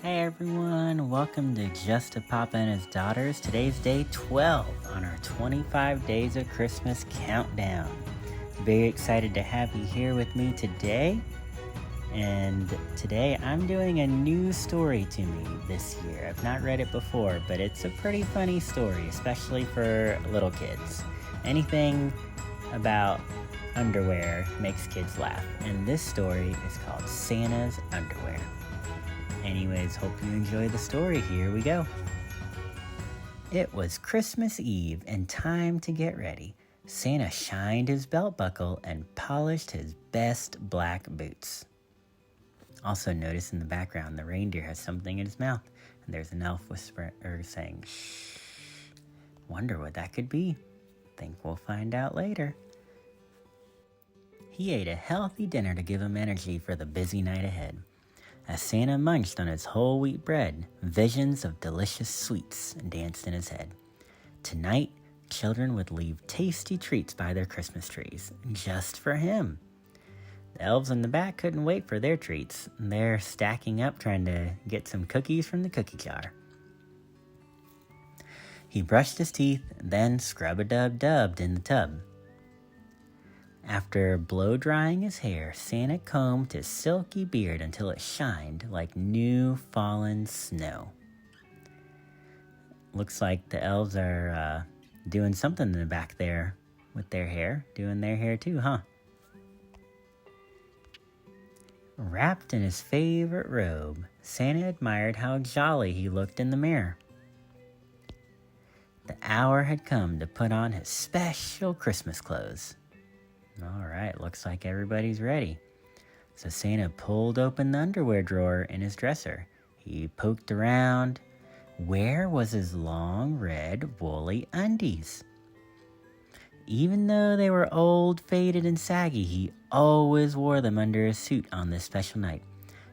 Hey everyone, welcome to Justapapa and His Daughters. Today's day 12 on our 25 Days of Christmas countdown. Very excited to have you here with me today. And today I'm doing a new story to me this year. I've not read it before, but it's a pretty funny story, especially for little kids. Anything about underwear makes kids laugh. And this story is called Santa's Underwear. Anyways, hope you enjoy the story. Here we go. It was Christmas Eve and time to get ready. Santa shined his belt buckle and polished his best black boots. Also notice in the background the reindeer has something in his mouth, and there's an elf whisper saying, "Shh." Wonder what that could be. Think we'll find out later. He ate a healthy dinner to give him energy for the busy night ahead. As Santa munched on his whole wheat bread, visions of delicious sweets danced in his head. Tonight, children would leave tasty treats by their Christmas trees, just for him. The elves in the back couldn't wait for their treats. They're stacking up trying to get some cookies from the cookie jar. He brushed his teeth, then scrub-a-dub-dubbed in the tub. After blow-drying his hair, Santa combed his silky beard until it shined like new fallen snow. Looks like the elves are doing something in the back there with their hair. Doing their hair too, huh? Wrapped in his favorite robe, Santa admired how jolly he looked in the mirror. The hour had come to put on his special Christmas clothes. All right, looks like everybody's ready. So Santa pulled open the underwear drawer in his dresser. He poked around. Where was his long, red, woolly undies? Even though they were old, faded, and saggy, he always wore them under his suit on this special night.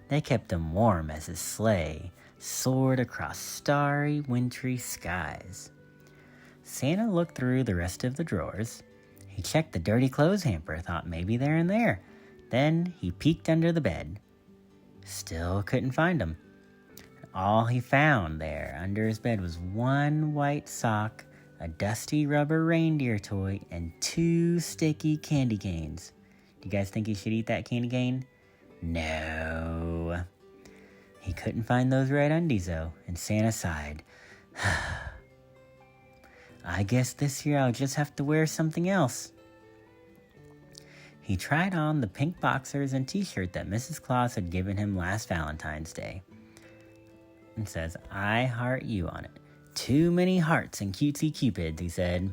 They kept him warm as his sleigh soared across starry, wintry skies. Santa looked through the rest of the drawers. He checked the dirty clothes hamper, thought maybe they're in there. Then he peeked under the bed. Still couldn't find them. All he found there under his bed was one white sock, a dusty rubber reindeer toy, and 2 sticky candy canes. Do you guys think he should eat that candy cane? No. He couldn't find those red undies, though, and Santa sighed. I guess this year I'll just have to wear something else. He tried on the pink boxers and t-shirt that Mrs. Claus had given him last Valentine's Day. It says, "I heart you" on it. "Too many hearts and cutesy cupids," he said.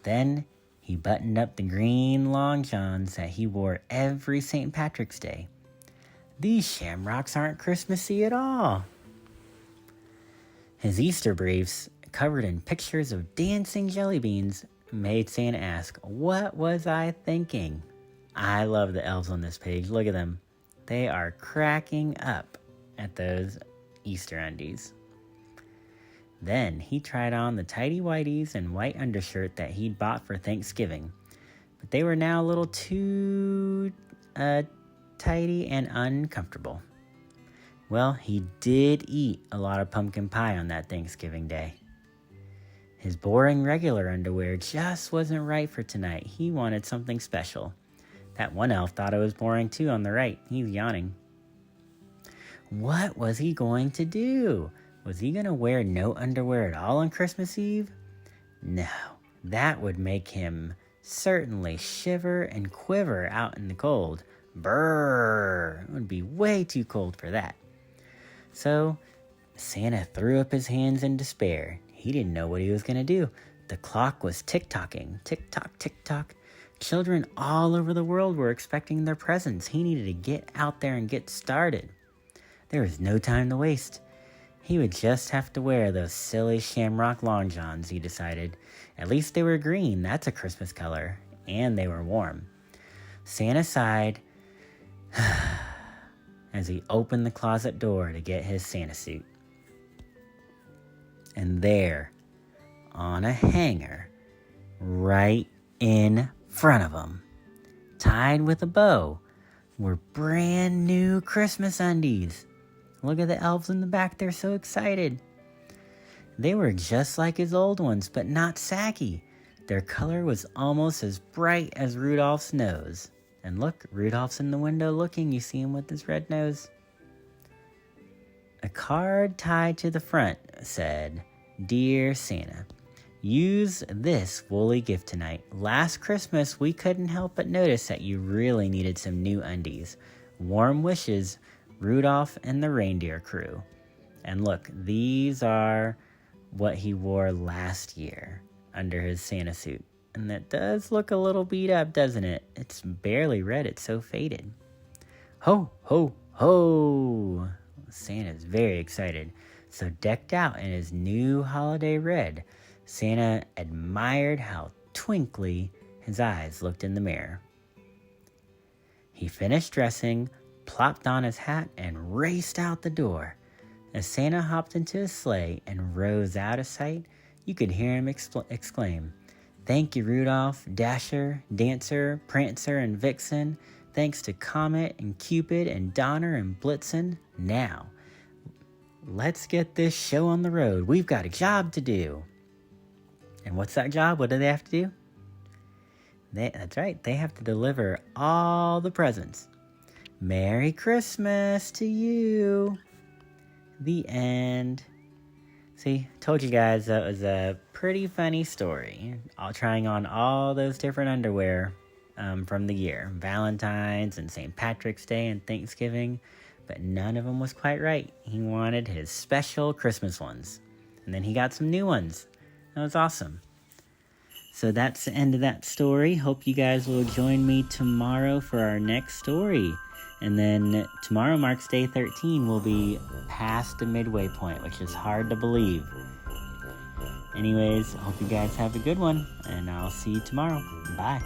Then he buttoned up the green long johns that he wore every St. Patrick's Day. These shamrocks aren't Christmassy at all. His Easter briefs, covered in pictures of dancing jelly beans, made Santa ask, "What was I thinking?" I love the elves on this page. Look at them. They are cracking up at those Easter undies. Then he tried on the tidy whities and white undershirt that he'd bought for Thanksgiving, but they were now a little too tidy and uncomfortable. Well, he did eat a lot of pumpkin pie on that Thanksgiving day. His boring regular underwear just wasn't right for tonight. He wanted something special. That one elf thought it was boring too on the right. He's yawning. What was he going to do? Was he going to wear no underwear at all on Christmas Eve? No, that would make him certainly shiver and quiver out in the cold. Brrr! It would be way too cold for that. So Santa threw up his hands in despair. He didn't know what he was going to do. The clock was tick-tocking. Tick-tock, tick-tock. Children all over the world were expecting their presents. He needed to get out there and get started. There was no time to waste. He would just have to wear those silly shamrock long johns, he decided. At least they were green. That's a Christmas color. And they were warm. Santa sighed as he opened the closet door to get his Santa suit. And there, on a hanger, right in front of him, tied with a bow, were brand new Christmas undies. Look at the elves in the back, they're so excited. They were just like his old ones, but not saggy. Their color was almost as bright as Rudolph's nose. And look, Rudolph's in the window looking. You see him with his red nose. A card tied to the front said, "Dear Santa, use this woolly gift tonight. Last Christmas, we couldn't help but notice that you really needed some new undies. Warm wishes, Rudolph and the reindeer crew." And look, these are what he wore last year under his Santa suit. And that does look a little beat up, doesn't it? It's barely red, it's so faded. Ho, ho, ho! Santa's very excited. So decked out in his new holiday red, Santa admired how twinkly his eyes looked in the mirror. He finished dressing, plopped on his hat, and raced out the door. As Santa hopped into his sleigh and rose out of sight, you could hear him exclaim, "Thank you, Rudolph, Dasher, Dancer, Prancer, and Vixen. Thanks to Comet and Cupid and Donner and Blitzen. Now, let's get this show on the road. We've got a job to do." And what's that job? What do they have to do? That's right, they have to deliver all the presents. Merry Christmas to you. The end. See, told you guys that was a pretty funny story. All trying on all those different underwear from the year. Valentine's and St. Patrick's Day and Thanksgiving. But none of them was quite right. He wanted his special Christmas ones. And then he got some new ones. That was awesome. So that's the end of that story. Hope you guys will join me tomorrow for our next story. And then tomorrow marks day 13. We'll be past the midway point, which is hard to believe. Anyways, hope you guys have a good one, and I'll see you tomorrow. Bye.